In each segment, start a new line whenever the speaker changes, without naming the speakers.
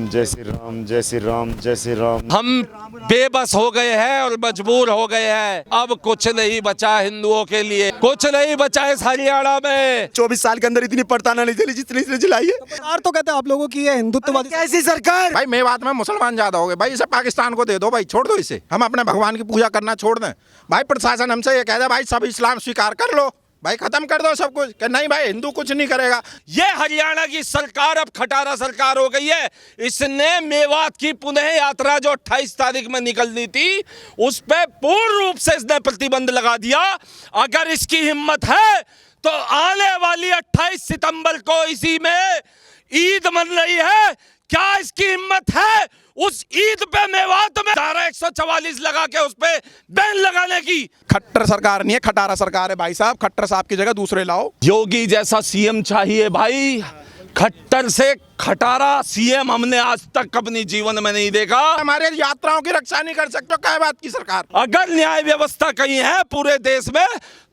जय श्री राम, जय श्री राम, जय श्री राम।
हम बेबस हो गए हैं और मजबूर हो गए हैं। अब कुछ नहीं बचा हिंदुओं के लिए, कुछ नहीं बचा इस हरियाणा में।
24 साल के अंदर इतनी पड़ताना नहीं चली जितनी इसने चलाई है।
सरकार तो कहते हैं आप लोगों की है हिंदुत्ववादी।
कैसी सरकार?
भाई मेवात में मुसलमान ज्यादा हो गए भाई, इसे पाकिस्तान को दे दो भाई, छोड़ दो इसे। हम अपने भगवान की पूजा करना छोड़ दें भाई। प्रशासन हमसे ये कह दे भाई सब इस्लाम स्वीकार कर लो भाई, खत्म कर दो सब कुछ। कि नहीं भाई हिंदू कुछ नहीं करेगा।
ये हरियाणा की सरकार अब खटारा सरकार हो गई है। इसने मेवात की पुनः यात्रा जो 28 तारीख में निकलनी थी उस पे पूर्ण रूप से इसने प्रतिबंध लगा दिया। अगर इसकी हिम्मत है तो आने वाली 28 सितंबर को इसी में ईद मन रही है, क्या इसकी हिम्मत है उस ईद पे मेवात में धारा 144 लगा के उस पे बैन लगाने की?
खट्टर सरकार नहीं है, खटारा सरकार है भाई साहब। खट्टर साहब की जगह दूसरे लाओ।
योगी जैसा सीएम चाहिए भाई। खट्टर से खटारा सीएम हमने आज तक अपनी जीवन में नहीं देखा।
हमारे यात्राओं की रक्षा नहीं कर सकते, क्या बात की सरकार?
अगर न्याय व्यवस्था कहीं है पूरे देश में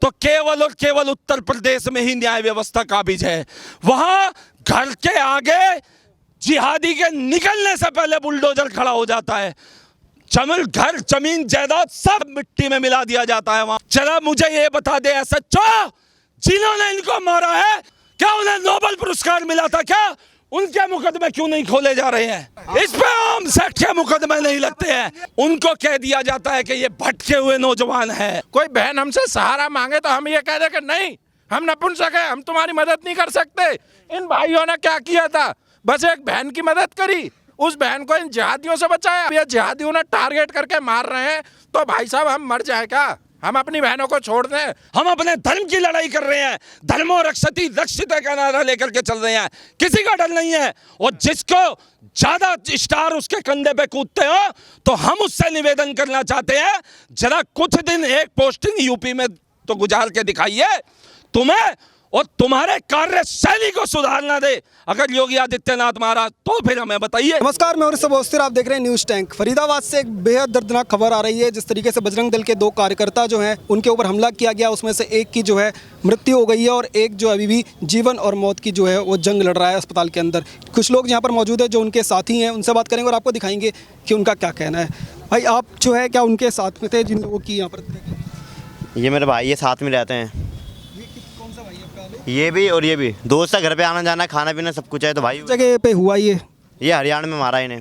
तो केवल और केवल उत्तर प्रदेश में ही न्याय व्यवस्था काबिज है। वहां घर के आगे जिहादी के निकलने से पहले बुलडोजर खड़ा हो जाता है। घर जमीन जायदाद सब मिट्टी में मिला दिया जाता है वहां। चला मुझे ये बता दे एसएचओ जिन्होंने इनको मारा है, क्या उन्हें नोबेल पुरस्कार मिला था क्या? उनके मुकदमे क्यों नहीं खोले जा रहे हैं? इस पे आम सेठ के मुकदमे नहीं लगते हैं। उनको कह दिया जाता है कि ये भटके हुए नौजवान है।
कोई बहन हमसे सहारा मांगे तो हम ये कह दे कि नहीं हम नपुंसक हैं, हम तुम्हारी मदद नहीं कर सकते। इन भाइयों ने क्या किया था, बस एक बहन की मदद करी, उस बहन को इन जिहादियों से बचाया। ये जिहादियों ने टारगेट करके मार रहे हैं तो भाई साहब हम मर जाए क्या? हम अपनी बहनों को छोड़ दें?
हम अपने धर्म की लड़ाई कर रहे हैं। धर्मो रक्षति रक्षित का नारा लेकर के चल रहे हैं, किसी का डर नहीं है। और जिसको ज्यादा स्टार उसके कंधे पे कूदते हो तो हम उससे निवेदन करना चाहते हैं, जरा कुछ दिन एक पोस्टिंग यूपी में तो गुजार के दिखाइए। तुम्हें और तुम्हारे कार्यशैली को सुधारना दे अगर योगी आदित्यनाथ महाराज, तो फिर हमें बताइए।
नमस्कार, मैं और बोस्तिर, आप देख रहे हैं न्यूज़ टैंक। फरीदाबाद से एक बेहद दर्दनाक खबर आ रही है। जिस तरीके से बजरंग दल के 2 कार्यकर्ता जो हैं उनके ऊपर हमला किया गया, उसमें से एक की जो है मृत्यु हो गई है और एक जो अभी भी जीवन और मौत की जो है वो जंग लड़ रहा है अस्पताल के अंदर। कुछ लोग यहाँ पर मौजूद है जो उनके साथी हैं, उनसे बात करेंगे और आपको दिखाएंगे कि उनका क्या कहना है। भाई आप जो है क्या उनके साथ में थे जिन लोगों की यहाँ पर?
ये मेरे भाई ये साथ में रहते हैं। ये भी और ये भी दोस्त है, घर पे आना जाना खाना पीना सब कुछ है। तो भाई
जगह पे हुआ ये
हरियाणा में मारा इन्हें।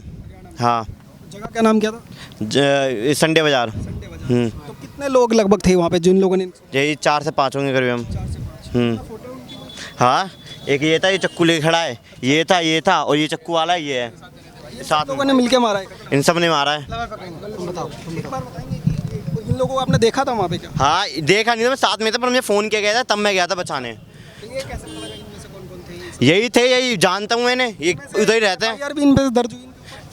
हाँ,
जगह का नाम क्या था?
संडे बाजार।
तो कितने लोग लगभग थे वहाँ पे जिन लोगों ने?
यही 4 से 5 होंगे करीब हम। हाँ, एक ये था, ये चक्कू लेके खड़ा है, ये था और ये चक्कू वाला ये है। सात
लोगों ने मिलके मारा है?
इन सब ने मारा है।
बताओ, एक बार बताएंगे कि इन लोगों को आपने देखा था वहाँ पे क्या?
हाँ, देखा नहीं था, मैं साथ में था, पर मुझे फ़ोन किया गया था तब मैं गया था बचाने।
ये कैसे पता लगा इनमें से कौन-कौन थे?
यही थे, यही जानता हूँ मैंने, ये उधर ही रहते हैं।
यार भी इन पे दर्ज हुई?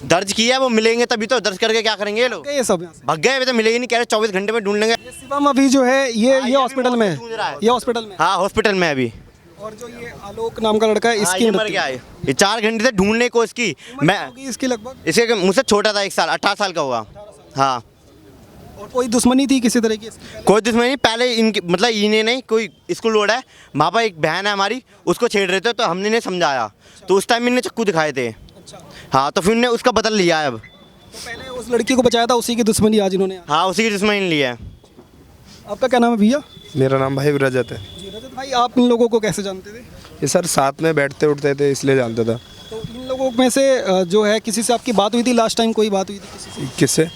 दर्ज किया है, वो मिलेंगे तभी तो। दर्ज करके क्या करेंगे ये लोग?
ये सब यहाँ से
भग गए, तो मिलेगी नहीं, कह रहे 24 घंटे में ढूंढ लेंगे।
ये शिवम अभी जो है ये हॉस्पिटल में है। ये हॉस्पिटल में?
हाँ, हॉस्पिटल में अभी।
और जो ये आलोक नाम का लड़का है इसकी
ये मर गया है। ये 4 घंटे से ढूंढने को इसकी मैं
इसकी लगभग
इसके मुझसे छोटा था 1 साल, 18 साल का हुआ। हाँ,
और कोई दुश्मनी थी किसी तरह की इसकी?
कोई दुश्मनी नहीं। पहले इनकी मतलब इन्हें नहीं, कोई स्कूल रोड है वहाँ पर, एक बहन है हमारी, उसको छेड़ रहे थे तो हमने इन्हें समझाया तो उस टाइम इन्हें चक्कू दिखाए थे। हाँ, तो फिर इन्हें उसका बदल लिया है अब।
तो पहले उस लड़की को बचाया था, उसी की दुश्मनी आज इन्होंने?
हाँ, उसी की दुश्मनी लिया है।
आपका क्या नाम है भैया?
मेरा नाम भाई रजत है।
जी रजत भाई, आप इन लोगों को कैसे जानते थे?
ये सर साथ में बैठते उठते थे इसलिए जानता था।
तो इन लोगों में से जो है किसी से आपकी बात हुई थी लास्ट टाइम? कोई बात हुई थी किसी से?
किससे?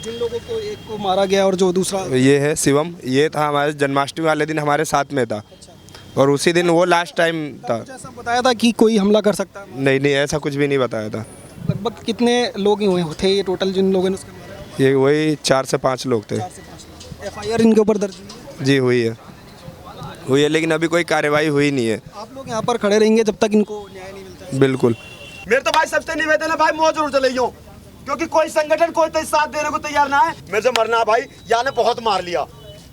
जिन लोगों को एक को मारा गया और जो दूसरा?
ये है शिवम, ये था हमारे जन्माष्टमी वाले दिन हमारे साथ में था और उसी दिन वो लास्ट टाइम था।
ऐसा बताया था कि कोई हमला कर सकता है?
नहीं, ऐसा कुछ भी नहीं बताया था।
लगभग कितने लोग ही हुए थे ये टोटल जिन लोगों ने उसके मारा?
ये वही 4 से 5 लोग थे।
4 से 5। FIR इनके ऊपर दर्ज हुई है?
जी हुई है, लेकिन अभी कोई कार्रवाई हुई नहीं है।
आप लोग यहाँ पर खड़े रहेंगे जब तक इनको न्याय नहीं मिलता है?
बिल्कुल।
मेरे तो भाई सबसे निवेदन है भाई, मौत जरूर चले क्योंकि कोई संगठन कोई तो साथ देने को तैयार ना है। मेरे से मरना भाई, या ने बहुत मार लिया,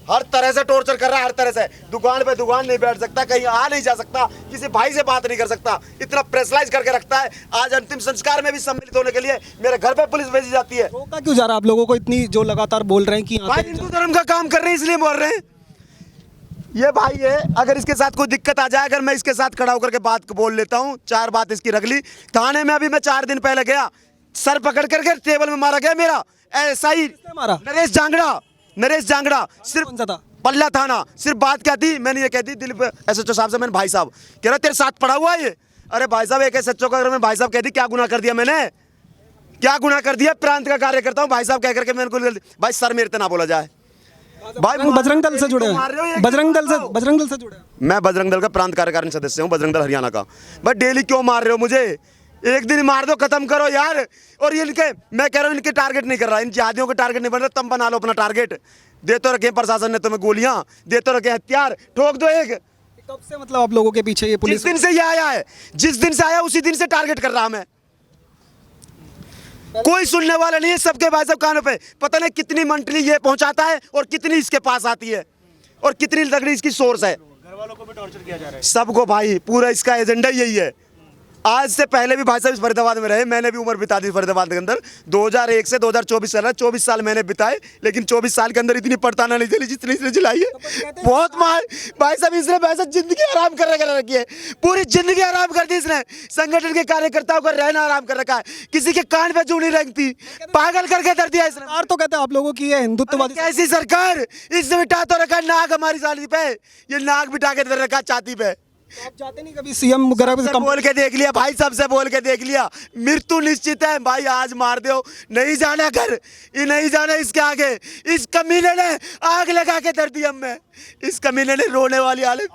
हर तरह से टॉर्चर कर रहा है, हर तरह से। दुकान पे दुकान नहीं बैठ सकता, कहीं आ नहीं जा सकता, किसी भाई से बात नहीं कर सकता, इतना प्रेशराइज करके रखता है। आज अंतिम संस्कार में भी सम्मिलित होने के लिए मेरे घर पे पुलिस भेजी जाती है।
रोका क्यों जा रहा है आप लोगों को? इतनी जो लगातार बोल रहे हैं कि
भाई हिंदू धर्म का काम कर रहे हैं इसलिए बोल रहे हैं। ये भाई है, अगर इसके साथ कोई दिक्कत आ जाए, अगर मैं इसके साथ खड़ा होकर के बात को बोल लेता हूँ, 4 बात इसकी रख ली थाने में। अभी मैं 4 दिन पहले गया, सर पकड़ करके टेबल में मारा गया मेरा, ऐसा ही
मारा?
नरेश जांगड़ा सिर्फ
कौन सा था?
पल्ला थाना। सिर्फ बात क्या थी, मैंने ये कह दी दिलीप एसएचओ साहब से, मैंने भाई साहब कह रहा तेरे साथ पड़ा हुआ है ये। अरे भाई साहब, एक एसएचओ का अगर मैं भाई साहब कह दी, क्या गुनाह कर दिया मैंने, क्या गुनाह कर दिया? प्रांत का कार्य करता हूँ, भाई साहब कह करके मैंने भाई सर मेरे से ना बोला जाए। भाई
बजरंग दल से जुड़े हैं? बजरंग दल से जुड़े हैं?
मैं बजरंग दल का प्रांत कार्यकारिणी सदस्य हूँ, बजरंग दल हरियाणा का। भाई डेली क्यों मार रहे हो मुझे? एक दिन मार दो, खत्म करो यार। और ये इनके, मैं कह रहा हूँ इनके टारगेट नहीं कर रहा, इन जिहादियों के टारगेट नहीं बन रहा, तुम बना लो अपना टारगेट। दे तो रखे प्रशासन ने तुम्हें गोलियां, दे तो रखे हथियार, ठोक दो एक।
कब से मतलब आप लोगों के पीछे ये पुलिस?
जिस दिन से ये आया है, जिस दिन से आया उसी दिन से टारगेट कर रहा मैं। कोई सुनने वाला नहीं है, सबके भाई साहब कानों पे। पता नहीं कितनी मंटली ये पहुंचाता है और कितनी इसके पास आती है और कितनी तगड़ी इसकी सोर्स है।
घर वालों को भी टॉर्चर किया जा रहा है।
सबको भाई, पूरा इसका एजेंडा यही है। आज से पहले भी भाई साहब इस फरीदाबाद में रहे, मैंने भी उम्र बिता दी फरीदाबाद के अंदर। 2001 से 2024 चल रहा है, 24 साल मैंने बिताए, लेकिन 24 साल के अंदर इतनी पड़ताना नहीं चली जितनी इसने चलाई है। बहुत मार भाई साहब, इसने भाई साहब जिंदगी आराम कर रखी है, पूरी जिंदगी आराम कर दी इसने। संगठन के कार्यकर्ताओं का रहना आराम कर रखा है, किसी के कान पे जूनी रखती, पागल करके धर दिया इसने।
सरकार तो कहते हैं आप लोगों की ये हिंदुत्ववादी।
कैसी सरकार? इसने बिठा तो रखा नाक हमारी साली पे, ये नाक बिठा के धर रखा छाती पे।
आप जाते नहीं कभी सीएम वगैरह से?
बोल के देख लिया भाई, सबसे बोल के देख लिया, मृत्यु निश्चित है भाई। आज मार दो, नहीं जाना घर, ये नहीं जाना इसके आगे। इस कमीने ने आग लगा के धर दी हमें, इस कमीने ने रोने वाली हालत।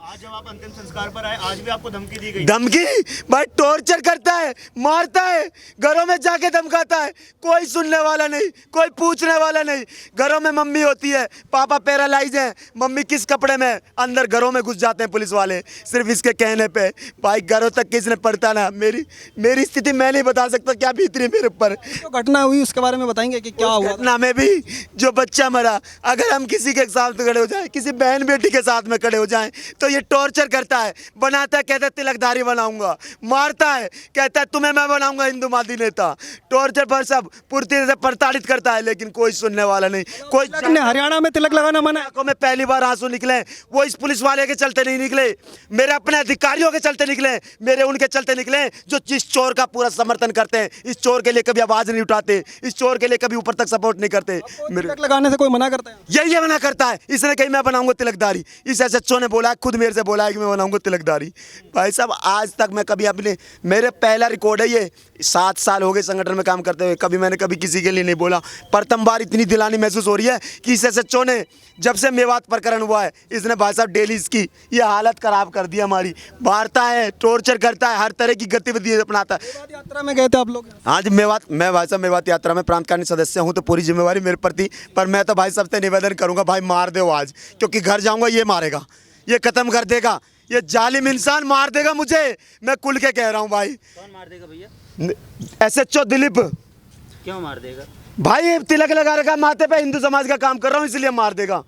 आज जब आप अंतिम संस्कार पर आए, आज भी आपको धमकी दी गई?
धमकी भाई, टॉर्चर करता है, मारता है, घरों में जाके धमकाता है। कोई सुनने वाला नहीं, कोई पूछने वाला नहीं। घरों में मम्मी होती है, पापा पैरालाइज हैं, मम्मी किस कपड़े में, अंदर घरों में घुस जाते हैं पुलिस वाले सिर्फ इसके कहने पे। भाई घरों तक किसने पढ़ता ना, मेरी स्थिति मैं नहीं बता सकता क्या बीत रही मेरे ऊपर।
जो घटना हुई उसके बारे में बताएंगे कि क्या हुआ?
घटना में भी जो बच्चा मरा, अगर हम किसी के साथ खड़े हो जाए, किसी बहन बेटी के साथ में खड़े हो जाएं, तो ये टॉर्चर करता है, बनाता है, कहता है तिलकधारी बनाऊंगा, मारता है, कहता है तुम्हें मैं बनाऊंगा हिंदू मादी नेता। टॉर्चर पर सब पूर्ति से प्रताड़ित करता है, लेकिन कोई सुनने वाला नहीं। कोई
हरियाणा में तिलक लगाना मना है?
आंखों में पहली बार आंसू निकले, वो इस पुलिस वाले के चलते नहीं निकले, मेरे अपने अधिकारियों के चलते निकले, मेरे उनके चलते निकले जो इस चोर का पूरा समर्थन करते हैं, इस चोर के लिए कभी आवाज नहीं उठाते, इस चोर के लिए कभी ऊपर तक सपोर्ट नहीं करते।
तिलक लगाने से कोई मना करता है?
यही मना करता है, इसने कही मैं बनाऊंगा तिलकधारी। इस एसएचओ ने बोला, खुद मेरे से बोला है कि मैं बनाऊंगा तिलकधारी। भाई साहब आज तक मैं कभी अपने, मेरे पहला रिकॉर्ड है ये, 7 साल हो गए संगठन में काम करते हुए, कभी मैंने कभी किसी के लिए नहीं बोला। प्रथम बार इतनी दिलानी महसूस हो रही है कि इस एसएचओ ने, जब से मेवात प्रकरण हुआ है, इसने भाई साहब डेली इसकी ये हालत खराब कर दी हमारी। मारता है, टॉर्चर करता है, हर तरह की गतिविधि अपनाता है।
मेवात यात्रा में गए थे आप लोग?
आज मेवात, मैं भाई साहब मेवात यात्रा में प्रांत कार्य सदस्य हूँ, तो पूरी जिम्मेवारी मेरे प्रति। पर मैं तो भाई साहब से निवेदन करूंगा, भाई मार दो आज, क्योंकि घर जाऊंगा ये मारेगा, ये खत्म कर देगा, ये जालिम इंसान मार देगा मुझे, मैं खुल के कह रहा हूँ भाई।
कौन मार देगा भैया?
एसएचओ दिलीप।
क्यों मार देगा?
भाई तिलक लगा रखा माथे पे, हिंदू समाज का काम कर रहा हूँ इसलिए मार देगा।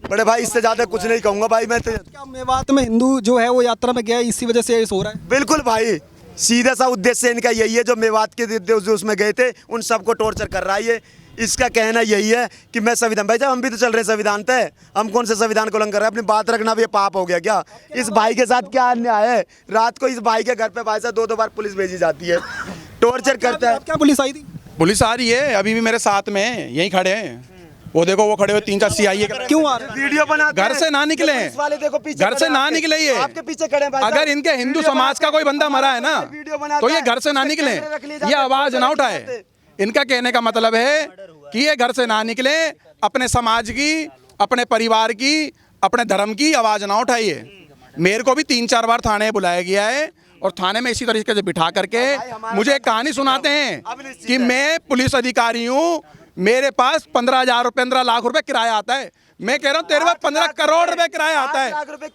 बड़े भाई इससे ज्यादा कुछ नहीं कहूंगा भाई मैं तो।
क्या मेवात में हिंदू जो है वो यात्रा में गया, इसी वजह से ये हो रहा है?
बिल्कुल भाई, सीधा सा उद्देश्य इनका यही है, जो मेवात के जो उसमें गए थे उन सबको टॉर्चर कर रहा है ये। इसका कहना यही है कि मैं संविधान, भाई साहब हम भी तो चल रहे हैं संविधान पे, हम कौन से संविधान को उल्लंघन कर रहे हैं? अपनी बात रखना भी ये पाप हो गया क्या? इस भाई के साथ क्या अन्याय है? रात को इस भाई के घर पे भाई साहब 2-2 बार पुलिस भेजी जाती है, टॉर्चर करता है।
क्या पुलिस आई थी?
पुलिस आ रही है, अभी भी मेरे साथ में यहीं खड़े हैं, वो देखो वो खड़े हुए 3-4 सीआईए।
क्यों आ रहे हैं?
वीडियो बनाते
घर से ना निकले,
पुलिस वाले देखो पीछे
घर से ना निकले ये,
आपके पीछे खड़े हैं भाई
अगर
साहब।
इनके हिंदू
वीडियो
समाज का कोई बंदा मरा है ना,
वीडियो बनाता
तो ये
है,
घर से ना
उसके
निकले,
कैमरे रख लिए
ये
जाते हैं,
आवाज ना उठाए।
जाते हैं।
इनका कहने का मतलब है कि ये घर से ना निकले, अपने समाज की, अपने परिवार की, अपने धर्म की आवाज ना उठाइए। मेरे को भी 3-4 बार थाने बुलाया गया है, और थाने में इसी तरीके से बिठा करके मुझे एक कहानी सुनाते हैं कि मैं पुलिस अधिकारी हूँ, मेरे पास 15 लाख रुपए किराया आता है। मैं कह रहा हूँ तेरे पास 15 करोड़ रुपए किराया आता है,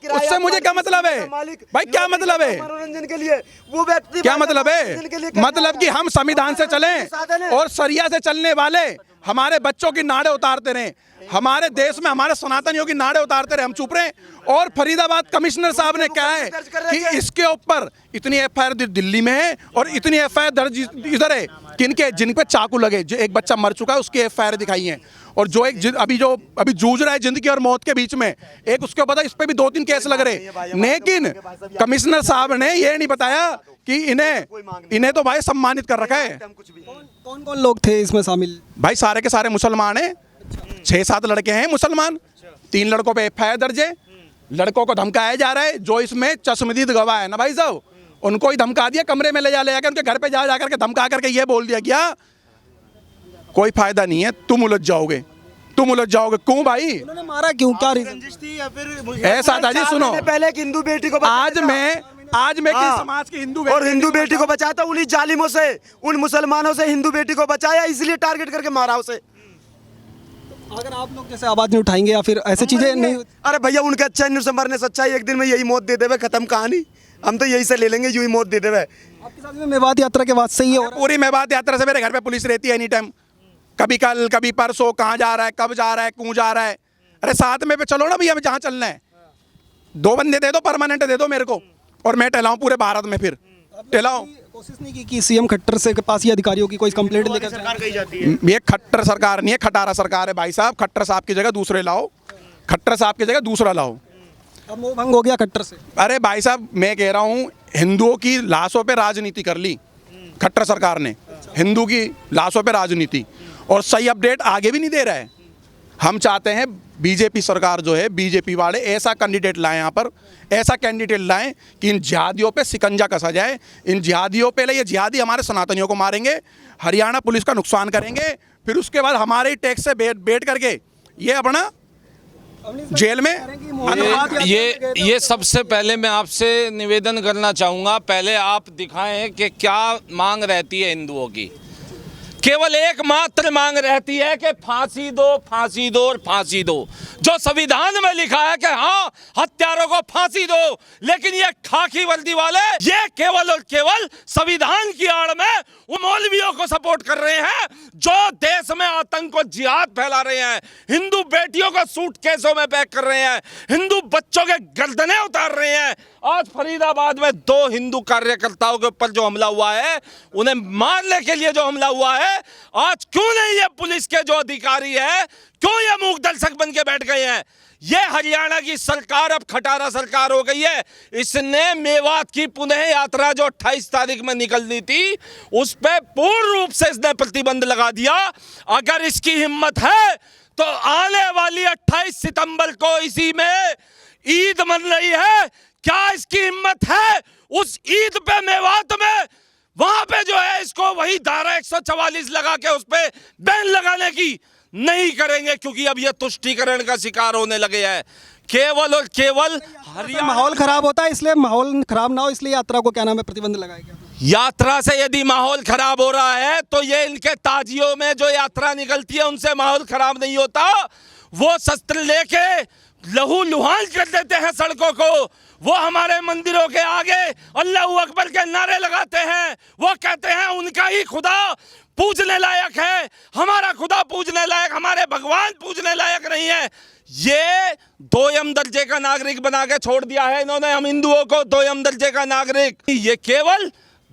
उससे मुझे क्या मतलब है भाई? क्या मतलब है?
मनोरंजन के लिए वो व्यक्ति,
क्या मतलब है? मतलब कि हम संविधान से चलें और सरिया से चलने वाले हमारे बच्चों की नाड़े उतारते रहें। हमारे देश में हमारे सनातनियों की नाड़े उतारते रहे, हम चुप रहे। और फरीदाबाद कमिश्नर साहब ने कहा है कि इसके ऊपर इतनी एफआईआर दिल्ली में है और इतनी एफआईआर दर्ज इधर है किनके, जिन पे चाकू लगे, जो एक बच्चा मर चुका है उसकी एफआईआर दिखाई है, और जो एक अभी जूझ रहा है जिंदगी और मौत के बीच में, एक उसके ऊपर इस पे भी 2-3 केस लग रहे। लेकिन कमिश्नर साहब ने ये नहीं बताया कि इन्हें तो भाई सम्मानित कर रखा है।
कौन कौन लोग थे इसमें शामिल?
भाई सारे के सारे मुसलमान हैं, 6-7 लड़के हैं मुसलमान, 3 लड़कों पे एफआईआर दर्ज है, लड़कों को धमकाया जा रहा है। जो इसमें चश्मदीद गवाह है ना भाई साहब, उनको ही धमका दिया, कमरे में ले जाकर उनके घर पे जा करके धमका करके ये बोल दिया क्या कोई फायदा नहीं है, तुम उलझ जाओगे। क्यों भाई?
उन्होंने मारा क्यों, क्या रीजन?
रंजिश थी या फिर
ऐसा था जी, सुनो,
पहले एक हिंदू बेटी को
आज मैं किस समाज की
हिंदू बेटी को बचाया था, उन्हीं जालिमों से, उन मुसलमानों से हिंदू बेटी को बचाया, इसलिए टारगेट करके मारा उसे।
अगर आप लोग जैसे आवाज नहीं उठाएंगे या फिर ऐसी चीजें नहीं,
अरे भैया उनके अच्छा न्यूज़ मरने सच्चाई, एक दिन में यही मौत दे देवे, खत्म कहानी, हम तो यही से ले लेंगे, यूं ही मौत दे देवे।
आपके साथ में मेवात यात्रा के बाद से ही हो रहा है?
पूरी मेवात यात्रा से मेरे घर पे पुलिस रहती है एनी टाइम, कभी कल कभी परसों, कहाँ जा रहा है, कब जा रहा है, क्यों जा रहा है। अरे साथ में पे चलो ना भैया, जहाँ चलना है, 2 बंदे दे दो, परमानेंट दे दो मेरे को, और मैं टहलाऊं पूरे भारत में, फिर टहलाऊं।
कोशिश नहीं की कि सीएम खट्टर से के पास ही अधिकारियों की कोई कंप्लेंट लेकर
सरकार कही जाती है।
ये खट्टर सरकार नहीं है, खटारा सरकार है भाई साहब। खट्टर साहब की जगह दूसरे लाओ, खट्टर साहब की जगह दूसरा लाओ।
अब मोह भंग हो गया खट्टर से।
अरे भाई साहब मैं कह रहा हूँ, हिंदुओं की लाशों पे राजनीति कर ली खट्टर सरकार ने, हिंदू की लाशों पे राजनीति, और सही अपडेट आगे भी नहीं दे रहा है। हम चाहते हैं बीजेपी सरकार जो है, बीजेपी वाले ऐसा कैंडिडेट लाएं, यहाँ पर ऐसा कैंडिडेट लाएं कि इन जिहादियों पे शिकंजा कसा जाए। इन जिहादियों पे, ये जिहादी हमारे सनातनियों को मारेंगे, हरियाणा पुलिस का नुकसान करेंगे, फिर उसके बाद हमारे ही टैक्स से बैठ करके ये अपना जेल में।
ये सबसे पहले मैं आपसे निवेदन करना चाहूँगा, पहले आप दिखाएं कि क्या मांग रहती है हिंदुओं की। केवल एकमात्र मांग रहती है कि फांसी दो, फांसी दो और फांसी दो। जो संविधान में लिखा है कि हाँ हत्यारों को फांसी दो, लेकिन ये खाकी वर्दी वाले ये केवल और केवल संविधान की आड़ में वो मौलवियों को सपोर्ट कर रहे हैं जो देश में आतंक और जिहाद फैला रहे हैं, हिंदू बेटियों को सूटकेसों में पैक कर रहे हैं, हिंदू बच्चों के गर्दनें उतार रहे हैं। आज फरीदाबाद में 2 हिंदू कार्यकर्ताओं के ऊपर जो हमला हुआ है, उन्हें मारने के लिए जो हमला हुआ है, आज क्यों नहीं ये पुलिस के जो अधिकारी है, क्यों ये मूक दर्शक बन के बैठ गए हैं? ये हरियाणा की सरकार अब खटारा सरकार हो गई है। इसने मेवात की पुनः यात्रा जो 28 तारीख में निकलनी थी, उस पर पूर्ण रूप से इसने प्रतिबंध लगा दिया। अगर इसकी हिम्मत है तो आने वाली 28 सितंबर को इसी में ईद मन रही है, क्या इसकी हिम्मत है उस ईद पे मेवात में वहां पे जो है इसको वही धारा 144 लगा के उस पे बैन लगाने की? नहीं करेंगे, क्योंकि अब ये तुष्टीकरण का शिकार होने लगे हैं। केवल और केवल हरियाणा
माहौल खराब होता है, इसलिए माहौल खराब ना हो इसलिए यात्रा को क्या नाम है प्रतिबंध लगाया गया।
यात्रा से यदि माहौल खराब हो रहा है तो ये इनके ताजियों में जो यात्रा निकलती है उनसे माहौल खराब नहीं होता। वो शस्त्र लेके लहू लुहान कर देते हैं सड़कों को, वो हमारे मंदिरों के आगे अल्लाहू अकबर के नारे लगाते हैं, वो कहते हैं उनका ही खुदा पूजने लायक है, हमारा खुदा पूजने लायक, हमारे भगवान पूजने लायक नहीं है। ये 2ym दर्जे का नागरिक बना के छोड़ दिया है इन्होंने हम हिंदुओं को, 2ym दर्जे का नागरिक। ये केवल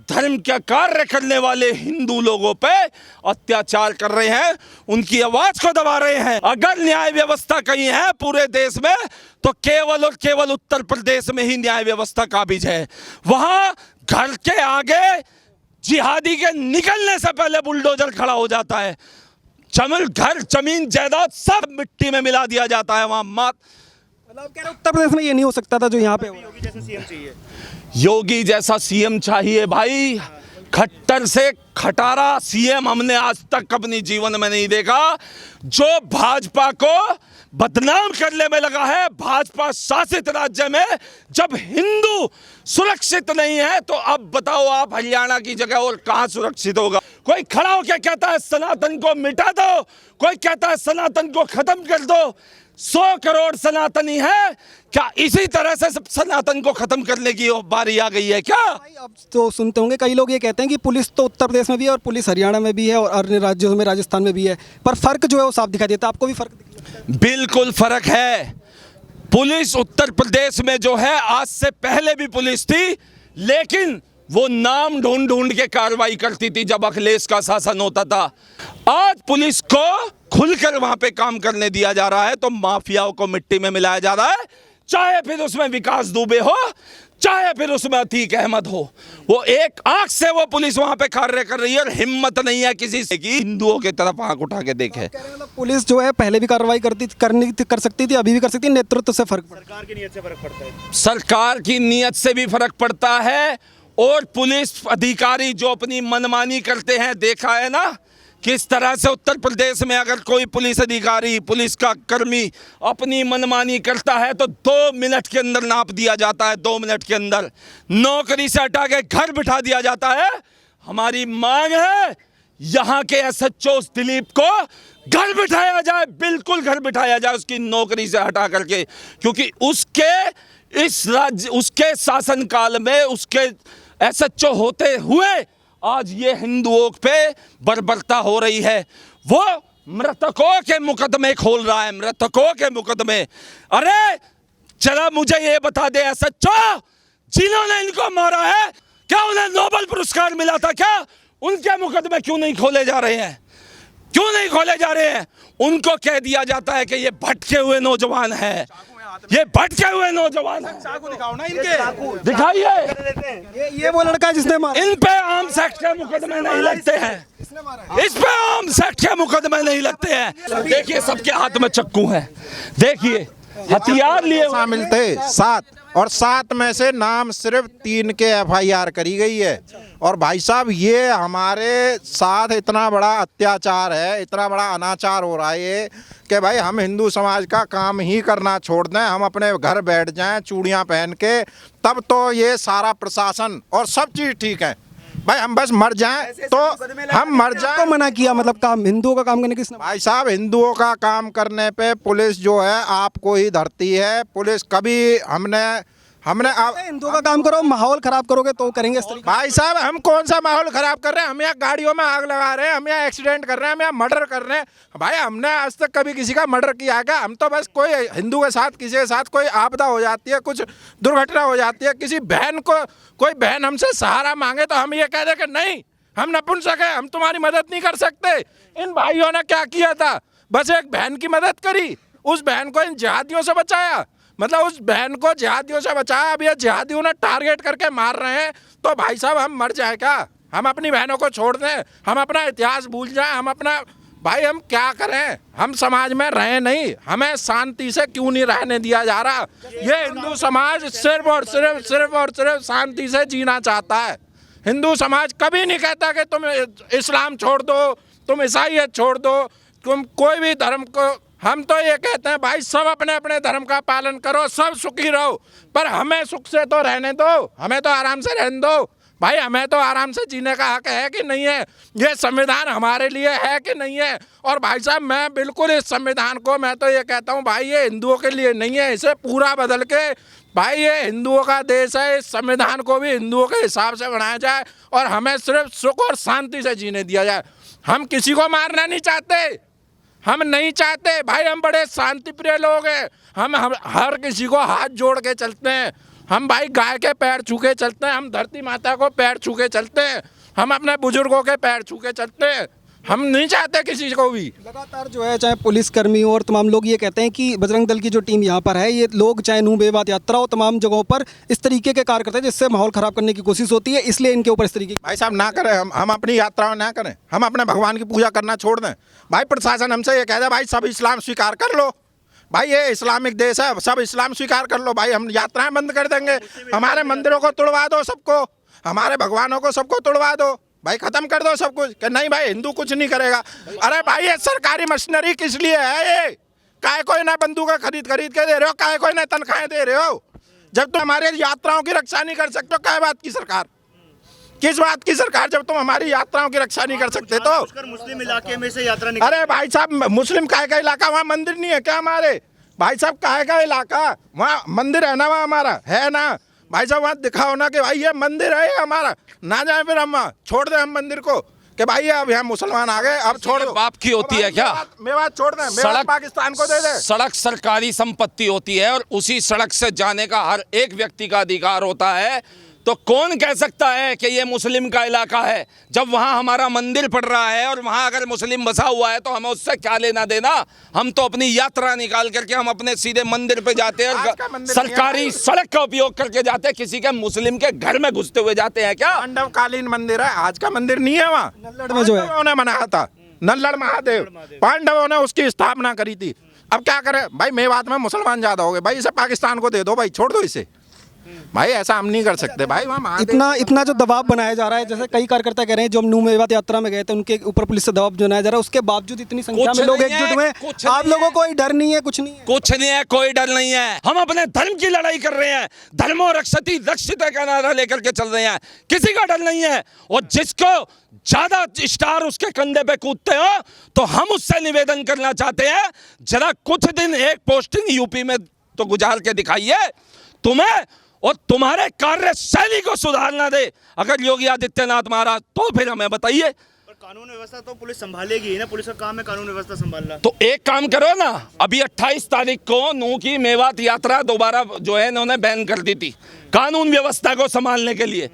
धर्म का कार्य करने वाले हिंदू लोगों पे अत्याचार कर रहे हैं, उनकी आवाज को दबा रहे हैं। अगर न्याय व्यवस्था कहीं है पूरे देश में तो केवल और केवल उत्तर प्रदेश में ही न्याय व्यवस्था काबिज है। वहां घर के आगे जिहादी के निकलने से पहले बुलडोजर खड़ा हो जाता है, घर जमीन जायदाद सब मिट्टी में मिला दिया जाता है। वहां
मतलब कह रहे उत्तर प्रदेश में ये नहीं हो सकता था जो यहाँ पे हो।
योगी जैसा सीएम चाहिए,
योगी जैसा सीएम चाहिए भाई। खट्टर से खटारा सीएम हमने आज तक अपनी जीवन में नहीं देखा, जो भाजपा को बदनाम करने में लगा है। भाजपा शासित राज्य में जब हिंदू सुरक्षित नहीं है तो अब बताओ आप हरियाणा की जगह और कहां सुरक्षित होगा? कोई खड़ा होकर कहता है सनातन को मिटा दो, कोई कहता है सनातन को खत्म कर दो। 100 करोड़ सनातनी है, क्या इसी तरह से सब सनातन को खत्म करने की बारी आ गई है क्या?
भाई अब तो सुनते होंगे कई लोग ये कहते हैं कि पुलिस तो उत्तर प्रदेश में भी है और पुलिस हरियाणा में भी है और अन्य राज्यों में राजस्थान में भी है, पर फर्क जो है वो साफ दिखाई देता है। आपको भी फर्क दिखता है?
बिल्कुल फर्क है। पुलिस उत्तर प्रदेश में जो है आज से पहले भी पुलिस थी, लेकिन वो नाम ढूंढ ढूंढ के कार्रवाई करती थी जब अखिलेश का शासन होता था। आज पुलिस को खुलकर वहां पे काम करने दिया जा रहा है तो माफियाओं को मिट्टी में मिलाया जा रहा है, चाहे फिर उसमें विकास दुबे हो, चाहे फिर उसमें अतीक अहमद हो। वो एक आंख से वो पुलिस वहां पे कार्य कर रही है और हिम्मत नहीं है किसी से कि हिंदुओं की तरफ आंख उठा के देखे।
मतलब पुलिस जो है पहले भी कार्रवाई कर सकती थी, अभी भी कर सकती है, नेतृत्व से फर्क पड़ता
सरकार की नीयत से फर्क पड़ता है।
सरकार की नीयत से भी फर्क पड़ता है और पुलिस अधिकारी जो अपनी मनमानी करते हैं, देखा है ना किस तरह से उत्तर प्रदेश में अगर कोई पुलिस अधिकारी, पुलिस का कर्मी अपनी मनमानी करता है तो 2 मिनट के अंदर नाप दिया जाता है, 2 मिनट के अंदर नौकरी से हटा के घर बिठा दिया जाता है। हमारी मांग है यहाँ के एसएचओ दिलीप को घर बिठाया जाए, बिल्कुल घर बिठाया जाए उसकी नौकरी से हटा करके, क्योंकि उसके इस राज्य, उसके शासनकाल में उसके एसएचओ होते हुए आज ये हिंदुओं पे बर्बरता हो रही है। वो मृतकों के मुकदमे खोल रहा है, मृतकों के मुकदमे। अरे चला मुझे ये बता दे एसएचओ जिन्होंने इनको मारा है, क्या उन्हें नोबेल पुरस्कार मिला था क्या? उनके मुकदमे क्यों नहीं खोले जा रहे हैं? क्यों नहीं खोले जा रहे हैं? उनको कह दिया जाता है कि ये भटके हुए नौजवान है, ये भटके हुए नौजवान है।
चाकू दिखाओ ना इनके,
दिखाइए।
ये वो लड़का है जिसने मारा।
इन पे आर्म्स एक्ट के मुकदमे नहीं लगते हैं, इस पे आर्म्स एक्ट के मुकदमे नहीं लगते हैं। देखिए सबके हाथ में चक्कू है, देखिए हथियार लिए
शामिल थे 7 और 7 में से नाम सिर्फ 3 के एफआईआर करी गई है। और भाई साहब ये हमारे साथ इतना बड़ा अत्याचार है, इतना बड़ा अनाचार हो रहा है ये कि भाई हम हिंदू समाज का काम ही करना छोड़ दें, हम अपने घर बैठ जाएं चूड़ियां पहन के, तब तो ये सारा प्रशासन और सब चीज़ ठीक है। भाई हम बस मर जाएं तो हम मर जाएं।
को मना किया मतलब काम, हिंदुओं का काम करने किसने?
भाई साहब हिंदुओं का काम करने पे पुलिस जो है आपको ही धरती है। पुलिस कभी हमने
हिंदुओं का काम करो, माहौल खराब करोगे तो करेंगे इस तरीके।
भाई साहब हम कौन सा माहौल खराब कर रहे हैं? हम यहाँ गाड़ियों में आग लगा रहे हैं, हम यहाँ एक्सीडेंट कर रहे हैं, हम यहाँ मर्डर कर रहे हैं। भाई हमने आज तक कभी किसी का मर्डर किया क्या? हम तो बस कोई हिंदू के साथ, किसी के साथ कोई आपदा हो जाती है, कुछ दुर्घटना हो जाती है, किसी बहन को, कोई बहन हमसे सहारा मांगे तो हम ये कह दें कि नहीं हम नपुंसक हैं, हम तुम्हारी मदद नहीं कर सकते। इन भाइयों ने क्या किया था? बस एक बहन की मदद करी, उस बहन को इन जिहादियों से बचाया, मतलब उस बहन को जिहादियों से बचाया। अब ये जिहादी उन्हें टारगेट करके मार रहे हैं तो भाई साहब हम मर जाए क्या? हम अपनी बहनों को छोड़ दें, हम अपना इतिहास भूल जाएं, हम अपना, भाई हम क्या करें? हम समाज में रहें नहीं, हमें शांति से क्यों नहीं रहने दिया जा रहा? ये हिंदू समाज सिर्फ और सिर्फ शांति से जीना चाहता है। हिंदू समाज कभी नहीं कहता कि तुम इस्लाम छोड़ दो, तुम ईसाईयत छोड़ दो, तुम कोई भी धर्म को। हम तो ये कहते हैं भाई सब अपने अपने धर्म का पालन करो, सब सुखी रहो, पर हमें सुख से तो रहने दो, हमें तो आराम से रहने दो। भाई हमें तो आराम से जीने का हक है कि नहीं है? ये संविधान हमारे लिए है कि नहीं है? और भाई साहब मैं बिल्कुल इस संविधान को, मैं तो ये कहता हूँ भाई ये हिंदुओं के लिए नहीं है, इसे पूरा बदल के, भाई ये हिंदुओं का देश है, इस संविधान को भी हिंदुओं के हिसाब से बनाया जाए और हमें सिर्फ सुख और शांति से जीने दिया जाए। हम किसी को मारना नहीं चाहते, हम नहीं चाहते भाई, हम बड़े शांति प्रिय लोग हैं। हम हर किसी को हाथ जोड़ के चलते हैं, हम भाई गाय के पैर छू के चलते हैं, हम धरती माता को पैर छू के चलते हैं, हम अपने बुजुर्गों के पैर छू के चलते हैं। हम नहीं चाहते किसी को भी।
लगातार जो है चाहे पुलिसकर्मी और तमाम लोग ये कहते हैं कि बजरंग दल की जो टीम यहाँ पर है, ये लोग चाहे नूह बेबात यात्रा हो, तमाम जगहों पर इस तरीके के कार्य करते हैं जिससे माहौल खराब करने की कोशिश होती है, इसलिए इनके ऊपर इस तरीके।
भाई साहब ना करें, हम अपनी यात्राओं ना करें, हम अपने भगवान की पूजा करना छोड़ दें। भाई प्रशासन हमसे ये कह दे भाई सब इस्लाम स्वीकार कर लो, भाई ये इस्लामिक देश है, सब इस्लाम स्वीकार कर लो, भाई हम यात्राएं बंद कर देंगे, हमारे मंदिरों को तोड़वा दो सबको, हमारे भगवानों को सबको तोड़वा दो, भाई खत्म कर दो सब कुछ। कि नहीं भाई हिंदू कुछ नहीं करेगा। अरे भाई ये सरकारी मशीनरी किस लिए है? ये काय कोई ना बंदूक खरीद के दे रहे हो, काय कोई ना तनख्वाहें दे रहे हो? जब तुम हमारे यात्राओं की रक्षा नहीं कर सकते हो, क्या बात की सरकार? किस बात की सरकार जब तुम हमारी यात्राओं की रक्षा नहीं कर सकते तो?
मुस्लिम इलाके में से यात्रा निकल।
अरे भाई साहब मुस्लिम काय का इलाका, वहाँ मंदिर नहीं है क्या हमारे? भाई साहब काहे का इलाका, वहाँ मंदिर है ना, वहाँ हमारा है ना भाई साहब, वहाँ दिखाओ ना कि भाई ये मंदिर है ये हमारा, ना जाए फिर हम वहाँ छोड़ दें हम मंदिर को कि भाई ये अब यहाँ मुसलमान आ गए अब छोड़ दो।
बाप की होती है क्या?
मेवात छोड़ दें, मेवात पाकिस्तान को दे दे।
सड़क सरकारी संपत्ति होती है और उसी सड़क से जाने का हर एक व्यक्ति का अधिकार होता है। तो कौन कह सकता है कि ये मुस्लिम का इलाका है जब वहाँ हमारा मंदिर पड़ रहा है और वहाँ अगर मुस्लिम बसा हुआ है तो हमें उससे क्या लेना देना? हम तो अपनी यात्रा निकाल करके हम अपने सीधे मंदिर पे जाते हैं और सरकारी सड़क का उपयोग करके जाते हैं, किसी के मुस्लिम के घर में घुसते हुए जाते हैं क्या?
पांडवकालीन मंदिर है, आज का मंदिर नहीं है। वहाँ
नल्लड़ में जो है
पांडवों ने बनाया था, नल्लड़ महादेव पांडवों ने उसकी स्थापना करी थी। अब क्या करें भाई, मेवात में मुसलमान ज्यादा हो गए भाई, इसे पाकिस्तान को दे दो भाई, छोड़ दो इसे भाई, ऐसा हम नहीं कर सकते भाई। वहाँ
इतना जो दबाव बनाया जा रहा है, जैसे कई कार्यकर्ता कह रहे हैं जो हम न्यू मेवात यात्रा में गए थे उनके ऊपर पुलिस से दबाव बनाया जा रहा है, उसके बावजूद इतनी संख्या में लोग एकजुट हुए, आप लोगों को कोई डर नहीं है? कुछ नहीं है,
कुछ नहीं है, कोई डर नहीं है। हम अपने धर्म की लड़ाई कर रहे हैं, धर्मो रक्षति रक्षित का नारा लेकर के चल रहे हैं, किसी का डर नहीं है। और जिसको ज्यादा स्टार उसके कंधे पे कूदते हो तो हम उससे निवेदन करना चाहते हैं, जरा कुछ दिन एक पोस्टिंग यूपी में तो गुजार के दिखाइए, तुम्हें और तुम्हारे कार्यशैली को सुधारना दे अगर योगी आदित्यनाथ महाराज, तो फिर हमें बताइए।
पर कानून व्यवस्था तो पुलिस संभालेगी ही ना, पुलिस का काम है कानून व्यवस्था संभालना।
तो एक काम करो ना, अभी 28 तारीख को नूह की मेवात यात्रा दोबारा जो है इन्होंने बैन कर दी थी कानून व्यवस्था को संभालने के लिए।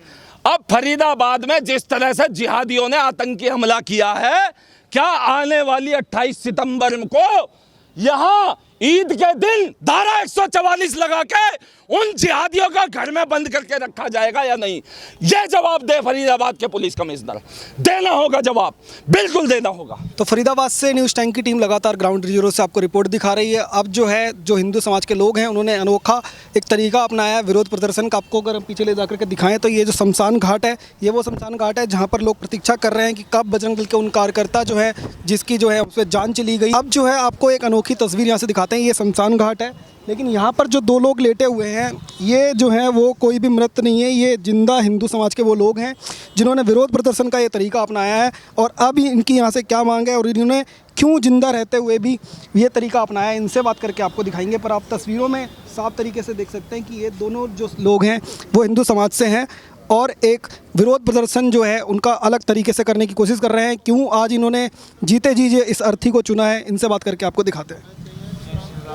अब फरीदाबाद में जिस तरह से जिहादियों ने आतंकी हमला किया है, क्या आने वाली 28 सितंबर को यहां ईद के दिन धारा 144 लगा के उन जिहादियों का घर में बंद करके रखा जाएगा या नहीं? यह जवाब दे फरीदाबाद के पुलिस कमिश्नर, देना होगा जवाब, बिल्कुल देना होगा।
तो फरीदाबाद से न्यूज़ टैंक की टीम लगातार ग्राउंड जीरो से आपको रिपोर्ट दिखा रही है। अब जो है जो हिंदू समाज के लोग हैं उन्होंने अनोखा एक तरीका अपनाया है विरोध प्रदर्शन का। आपको अगर हम पीछे ले जाकर के दिखाएं तो ये जो शमशान घाट है, ये वो शमशान घाट है जहाँ पर लोग प्रतीक्षा कर रहे हैं कि कब बजरंग दल के उन कार्यकर्ता जो है जिसकी जो है उस पर जान चली गई। अब जो है आपको एक अनोखी तस्वीर यहाँ से दिखाते हैं, ये शमशान घाट है, लेकिन यहाँ पर जो दो लोग लेटे हुए हैं ये जो है वो कोई भी मृत नहीं है, ये जिंदा हिंदू समाज के वो लोग हैं जिन्होंने विरोध प्रदर्शन का ये तरीका अपनाया है। और अब इनकी यहाँ से क्या मांग है और इन्होंने क्यों जिंदा रहते हुए भी ये तरीका अपनाया है, इनसे बात करके आपको दिखाएंगे। पर आप तस्वीरों में साफ तरीके से देख सकते हैं कि ये दोनों जो लोग हैं वो हिंदू समाज से हैं और एक विरोध प्रदर्शन जो है उनका अलग तरीके से करने की कोशिश कर रहे हैं। क्यों आज इन्होंने जीते जी इस अर्थी को चुना है, इनसे बात करके आपको दिखाते हैं।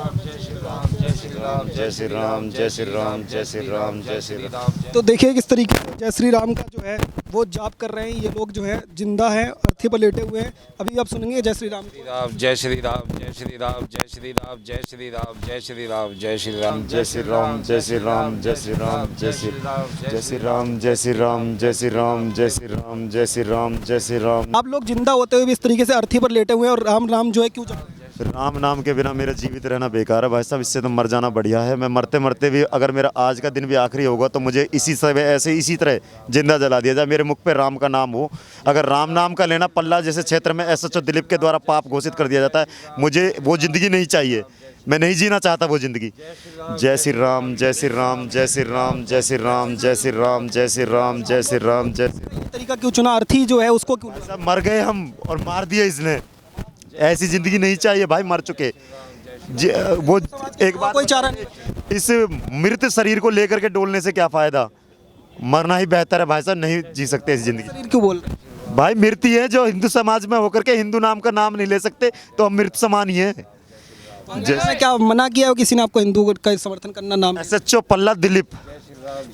जय श्री राम जय श्री राम जय श्री राम जय श्री राम।
तो देखिए किस तरीके से जय श्री राम का जो है वो जाप कर रहे हैं। ये लोग जो है जिंदा हैं, अर्थी पर लेटे हुए हैं। अभी आप सुनेंगे जय श्री राम
जय श्री राम जय श्री राम जय श्री राम जय श्री राम जय श्री राम जय श्री राम
जय श्री राम जय श्री राम जय श्री राम जय श्री जय श्री राम जय श्री राम जय श्री राम जय श्री राम जय श्री राम जय श्री राम।
आप लोग जिंदा होते हुए भी इस तरीके से अर्थी पर लेटे हुए हैं और राम राम जो है क्यों जप रहे हैं?
राम नाम के बिना मेरा जीवित रहना बेकार है भाई साहब, इससे तो मर जाना बढ़िया है। मैं मरते मरते भी अगर मेरा आज का दिन भी आखिरी होगा तो मुझे इसी समय ऐसे इसी तरह जिंदा जला दिया जाए, मेरे मुख पे राम का नाम हो। अगर राम नाम का लेना पल्ला जैसे क्षेत्र में SHO दिलीप के द्वारा पाप घोषित कर दिया जाता है, मुझे वो ज़िंदगी नहीं चाहिए, मैं नहीं जीना चाहता वो ज़िंदगी। जय श्री राम जय श्री राम जय श्री राम जय श्री राम जय श्री राम जय श्री राम जय श्री राम जय श्री।
तरीका क्यों चुना? अर्थी जो है उसको क्यों?
सब मर गए हम और मार दिया इसने, ऐसी ज़िंदगी नहीं चाहिए भाई, मर चुके। वो एक बात
कोई चारा नहीं,
इस मृत शरीर को लेकर के डोलने से क्या फ़ायदा, मरना ही बेहतर है भाई साहब, नहीं जी सकते इस ज़िंदगी।
शरीर क्यों बोल रहे हैं?
भाई मृत्यु है, जो हिंदू समाज में होकर के हिंदू नाम का नाम नहीं ले सकते तो हम मृत समान ही हैं।
जैसे क्या मना किया हो किसी ने आपको हिंदू का समर्थन करना? नाम
SHO पल्ला दिलीप।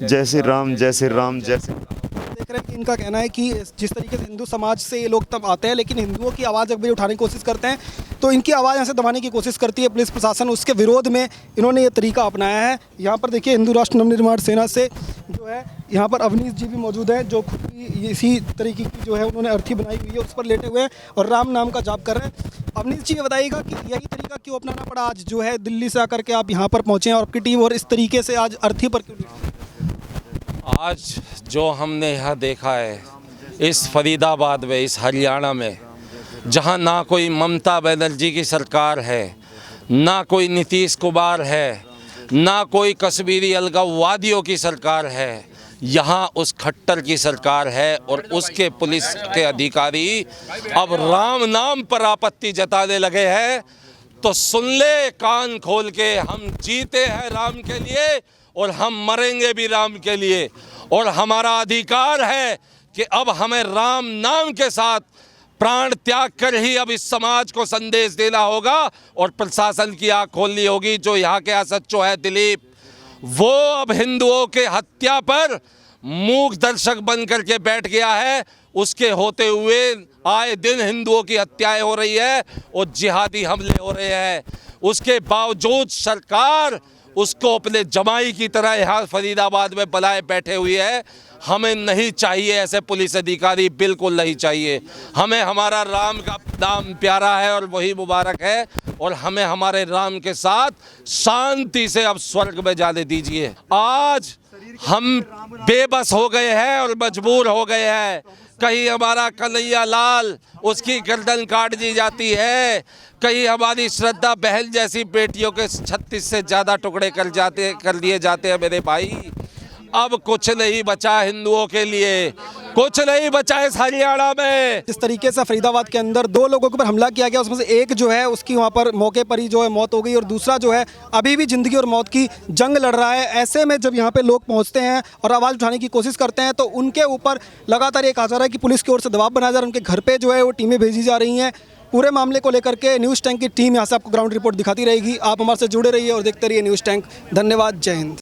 जय श्री राम जय श्री राम जय श्री राम।
देख रहे हैं कि इनका कहना है कि जिस तरीके से हिंदू समाज से ये लोग तब आते हैं लेकिन हिंदुओं की आवाज़ जब भी उठाने की कोशिश करते हैं तो इनकी आवाज़ यहाँ से दबाने की कोशिश करती है पुलिस प्रशासन, उसके विरोध में इन्होंने ये तरीका अपनाया है। यहाँ पर देखिए हिंदू राष्ट्र नवनिर्माण सेना से जो है यहाँ पर अवनीश जी भी मौजूद हैं जो खुद भी इसी तरीके की जो है उन्होंने अर्थी बनाई हुई है, उस पर लेटे हुए हैं और राम नाम का जाप कर रहे हैं। अवनीश जी ये बताइएगा कि यही तरीका क्यों अपनाना पड़ा आज जो है दिल्ली से आकर के आप यहाँ पर पहुँचे हैं और आपकी टीम और इस तरीके से आज अर्थी पर क्यों?
आज जो हमने यहाँ देखा है इस फरीदाबाद में, इस हरियाणा में, जहाँ ना कोई ममता बनर्जी की सरकार है, ना कोई नीतीश कुमार है, ना कोई कश्मीरी अलगाववादियों की सरकार है, यहाँ उस खट्टर की सरकार है और उसके पुलिस के अधिकारी अब राम नाम पर आपत्ति जताने लगे हैं। तो सुन ले कान खोल के, हम जीते हैं राम के लिए और हम मरेंगे भी राम के लिए। और हमारा अधिकार है कि अब हमें राम नाम के साथ प्राण त्याग कर ही अब इस समाज को संदेश देना होगा और प्रशासन की आँख खोलनी होगी। जो यहाँ के एसएचओ है दिलीप, वो अब हिंदुओं के हत्या पर मूक दर्शक बन करके बैठ गया है। उसके होते हुए आए दिन हिंदुओं की हत्याएं हो रही है और जिहादी हमले हो रहे हैं। उसके बावजूद सरकार उसको अपने जमाई की तरह यहाँ फरीदाबाद में बुलाए बैठे हुई है। हमें नहीं चाहिए ऐसे पुलिस अधिकारी, बिल्कुल नहीं चाहिए। हमें हमारा राम का नाम प्यारा है और वही मुबारक है, और हमें हमारे राम के साथ शांति से अब स्वर्ग में जाने दीजिए। आज हम बेबस हो गए हैं और मजबूर हो गए हैं। कहीं हमारा कन्हैया लाल, उसकी गर्दन काट दी जाती है, कहीं हमारी श्रद्धा बहन जैसी बेटियों के 36 से ज़्यादा टुकड़े कर दिए जाते हैं। मेरे भाई, अब कुछ नहीं बचा हिंदुओं के लिए, कुछ नहीं बचा है हरियाणा में।
जिस तरीके से फरीदाबाद के अंदर 2 लोगों के ऊपर हमला किया गया, उसमें से एक जो है उसकी वहाँ पर मौके पर ही जो है मौत हो गई, और दूसरा जो है अभी भी ज़िंदगी और मौत की जंग लड़ रहा है। ऐसे में जब यहाँ पे लोग पहुँचते हैं और आवाज़ उठाने की कोशिश करते हैं, तो उनके ऊपर लगातार ये कहा जा रहा है कि पुलिस की ओर से दबाव बनाया जा रहा है, उनके घर पर जो है वो टीमें भेजी जा रही हैं। पूरे मामले को लेकर के न्यूज़ टैंक की टीम यहाँ से आपको ग्राउंड रिपोर्ट दिखाती रहेगी। आप हमारे से जुड़े रहिए और देखते रहिए न्यूज़ टैंक। धन्यवाद, जय हिंद।